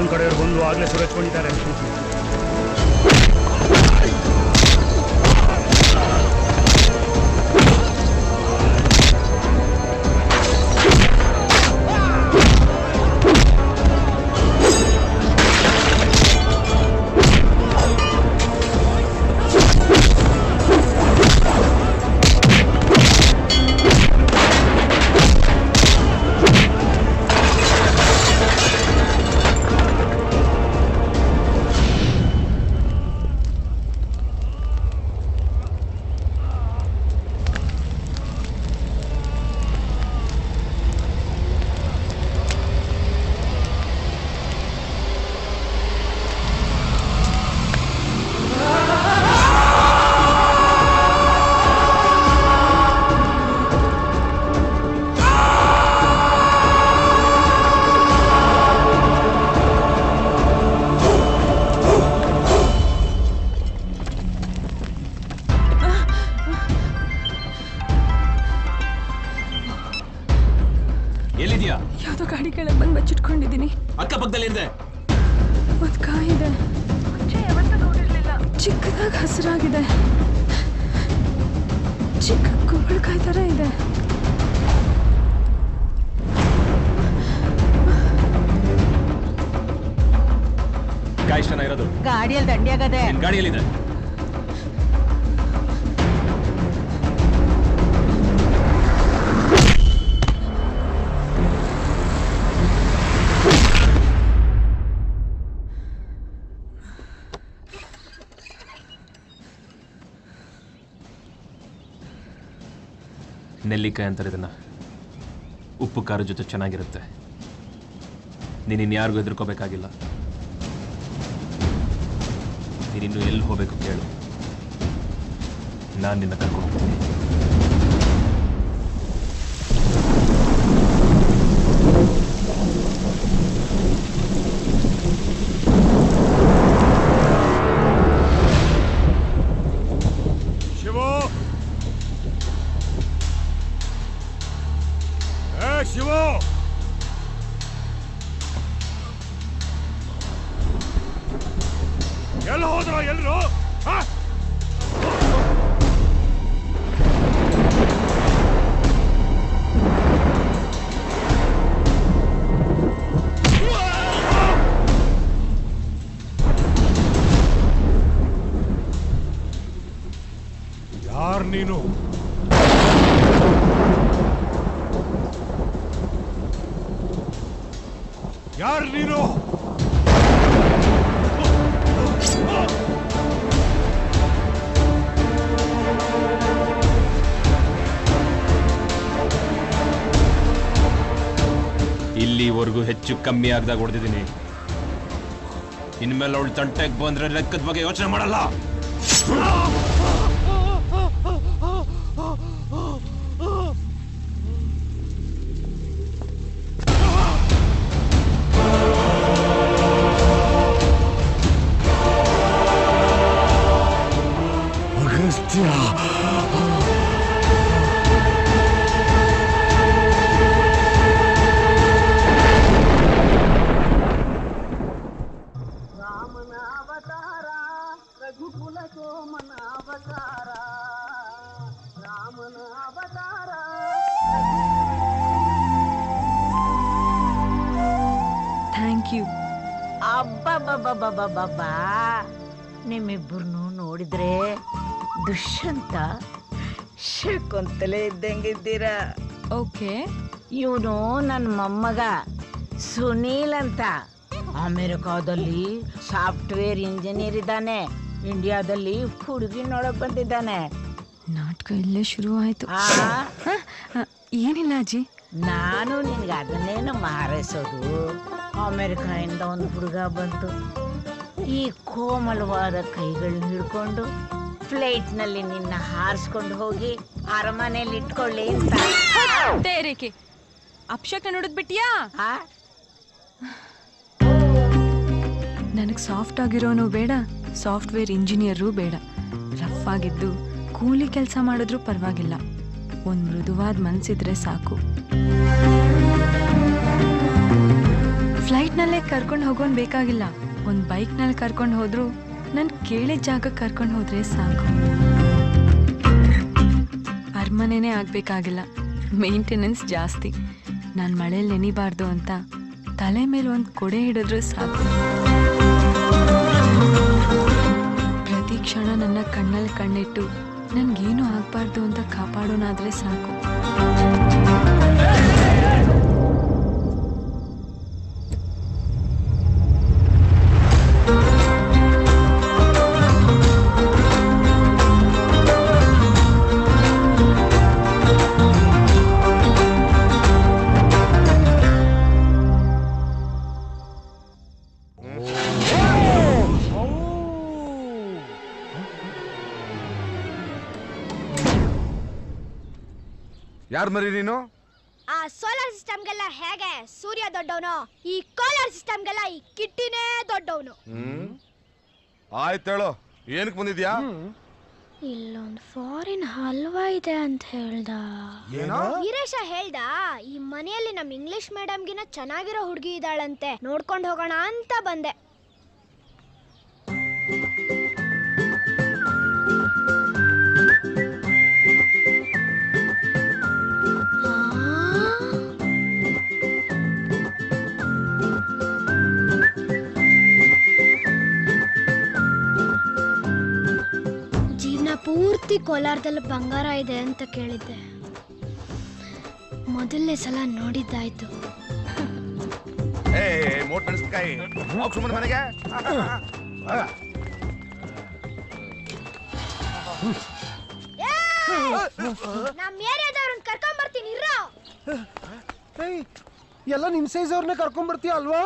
ಮತ್ತೊಂದು ಕಡೆಯವರು ಬಂದು ಆಗಲೇ ಸುರಕ್ಷಿಕೊಂಡಿದ್ದಾರೆ. ಯಾವ್ದೋ ಗಾಡಿ ಕೆಳಗೆ ಬಂದು ಬಚ್ಚಿಟ್ಕೊಂಡಿದ್ದೀನಿ. ಅಕ್ಕಪಕ್ಕದಲ್ಲಿ ಇದೆ. ಒಂದು ಕಾಯಿ ಇದೆ, ಚಿಕ್ಕದಾಗಿ ಹಸಿರಾಗಿದೆ, ಚಿಕ್ಕ ಕುಂಬಳಕಾಯಿ ತರ ಇದೆ. ಕಾಯಿ ಚೆನ್ನಾಗಿರೋದು. ಗಾಡಿಯಲ್ಲಿ ದಂಡಿಯಾಗದೆ. ಗಾಡಿಯಲ್ಲಿದೆ. ನೆಲ್ಲಿಕಾಯಿ ಅಂತಾರೆ ಇದನ್ನ. ಉಪ್ಪು ಖಾರ ಜೊತೆ ಚೆನ್ನಾಗಿರುತ್ತೆ. ನೀನಿನ್ನು ಯಾರಿಗೂ ಹೆದರ್ಕೋಬೇಕಾಗಿಲ್ಲ. ನೀನಿನ್ನು ಎಲ್ಲಿ ಹೋಗ್ಬೇಕು ಕೇಳು, ನಾನು ನಿನ್ನ ಕರ್ಕೊಂಡು ಹೋಗ್ತೀನಿ. ಶಿವು, ಎಲ್ಲಿ ಹೋದ್ರ ಎಲ್ರು? ಯಾರು ನೀನು? ಯಾರು ನೀನು? ಇಲ್ಲಿವರೆಗೂ ಹೆಚ್ಚು ಕಮ್ಮಿ ಆಗದಾಗ ಹೊಡೆದಿದ್ದೀನಿ. ಇನ್ಮೇಲೆ ಅವಳು ತಂಟೆಗೆ ಬಂದ್ರೆ ಲೆಕ್ಕದ ಬಗ್ಗೆ ಯೋಚನೆ ಮಾಡಲ್ಲ. ರಾಮನ ಅವತಾರ ರಘುಕುಲ ಸೋಮನ ಅವತಾರ, ರಾಮನ ಅವತಾರ. Thank you. ಅಬ್ಬಬ್ಬಬ್ಬಬ್ಬಬ್ಬಾ, ನಿಮ್ಮಿಬ್ಬರನ್ನು ನೋಡಿದ್ರೆ ದುಷ್ಯಂತ ಶಕುಂತಲೆ ಇದ್ದಂಗಿದ್ದೀರಾ. ಓಕೆ. ಇವನು ನನ್ನ ಮೊಮ್ಮಗ ಸುನೀಲ್ ಅಂತ. ಅಮೆರಿಕಾದಲ್ಲಿ ಸಾಫ್ಟ್ವೇರ್ ಇಂಜಿನಿಯರ್ ಇದ್ದಾನೆ. ಇಂಡಿಯಾದಲ್ಲಿ ಹುಡುಗಿ ನೋಡಕ್ ಬಂದಿದ್ದಾನೆ. ನಾಟಕ ಇಲ್ಲೇ ಶುರು ಆಯ್ತು. ಏನಿಲ್ಲ ಅಜ್ಜಿ, ನಾನು ನಿನ್ಗೆ ಅದನ್ನೇನು ಮಾರೈಸೋದು. ಅಮೆರಿಕಾಯಿಂದ ಒಂದು ಹುಡುಗ ಬಂತು. ಈ ಕೋಮಲವಾದ ಕೈಗಳನ್ನ ಹಿಡ್ಕೊಂಡು ಫ್ಲೈಟ್ನಲ್ಲಿ ನಿನ್ನ ಹಾರಿಸ್ಕೊಂಡು ಹೋಗಿ ಅರಮನೆಯಲ್ಲಿ ಇಟ್ಕೊಳ್ಳಿ ಅಂತ. ತೇರೇಕೆ ಅಪ್ಶಕ್ನ ನೋಡಿದ್ಬಿಟ್ಟಿಯಾ? ನನಗೆ ಸಾಫ್ಟ್ ಆಗಿರೋನು ಬೇಡ, ಸಾಫ್ಟ್ವೇರ್ ಇಂಜಿನಿಯರು ಬೇಡ. ರಫ್ ಆಗಿದ್ದು ಕೂಲಿ ಕೆಲಸ ಮಾಡಿದ್ರೂ ಪರವಾಗಿಲ್ಲ, ಒಂದು ಮೃದುವಾದ ಮನಸ್ಸಿದ್ರೆ ಸಾಕು. ಫ್ಲೈಟ್ನಲ್ಲೇ ಕರ್ಕೊಂಡು ಹೋಗೋನ್ ಬೇಕಾಗಿಲ್ಲ, ಒಂದು ಬೈಕ್ನಲ್ಲಿ ಕರ್ಕೊಂಡು ಹೋದ್ರು ನಾನು ಕೇಳಿದ ಜಾಗಕ್ಕೆ ಕರ್ಕೊಂಡು ಹೋದ್ರೆ ಸಾಕು. ಅರಮನೆನೇ ಆಗಬೇಕಾಗಿಲ್ಲ, ಮೇಂಟೆನೆನ್ಸ್ ಜಾಸ್ತಿ. ನಾನು ಮಳೇಲಿ ನೆನಿಬಾರ್ದು ಅಂತ ತಲೆ ಮೇಲೆ ಒಂದು ಕೊಡೆ ಹಿಡಿದ್ರು ಸಾಕು. ಪ್ರತಿ ಕ್ಷಣ ನನ್ನ ಕಣ್ಣಲ್ಲಿ ಕಣ್ಣಿಟ್ಟು ನನ್ಗೇನು ಆಗಬಾರ್ದು ಅಂತ ಕಾಪಾಡೋನಾದ್ರೆ ಸಾಕು. ಯಾರು ಮರಿ ನೀನು? ಆ ಸೋಲಾರ್ ಸಿಸ್ಟಮ್ಗೆಲ್ಲ ಹೇಗೆ ಸೂರ್ಯ ದೊಡ್ಡವನು, ಈ ಕೋಲಾರ್ ಸಿಸ್ಟಮ್ಗೆಲ್ಲ ಈ ಕಿಟ್ಟಿನೇ ದೊಡ್ಡವನು. ಆಯ್ತೇಳು, ಏನಕ್ಕೆ ಬಂದಿದ್ಯಾ? ಇಲ್ಲೊಂದು ಫಾರಿನ್ ಹಲ್ವಾ ಇದೆ ಅಂತ ಹೇಳ್ದ. ವೀರೇಶ ಹೇಳ್ದ, ಈ ಮನೆಯಲ್ಲಿ ನಮ್ ಇಂಗ್ಲಿಷ್ ಮೇಡಮ್ಗಿನ ಚೆನ್ನಾಗಿರೋ ಹುಡುಗಿ ಇದ್ದಾಳಂತೆ, ನೋಡ್ಕೊಂಡು ಹೋಗೋಣ ಅಂತ ಬಂದೆ. ಪೂರ್ತಿ ಕೋಲಾರದಲ್ಲಿ ಬಂಗಾರ ಇದೆ ಅಂತ ಕೇಳಿದ್ದೆ, ಮೊದಲನೇ ಸಲ ನೋಡಿದ್ದಾಯ್ತು. ಮೋಟ್ ಮೆಣಸಿನಕಾಯಿ ಸುಮ್ಮನೆ ಮನೆಗೆ. ನಮ್ ಏರಿಯಾದವ್ರನ್ನ ಕರ್ಕೊಂಡ್ ಬರ್ತೀನಿ ಇರೋ. ಎಲ್ಲ ನಿಮ್ ಸೈಜ್ ಅವ್ರನ್ನ ಕರ್ಕೊಂಡ್ ಬರ್ತೀಯ ಅಲ್ವಾ?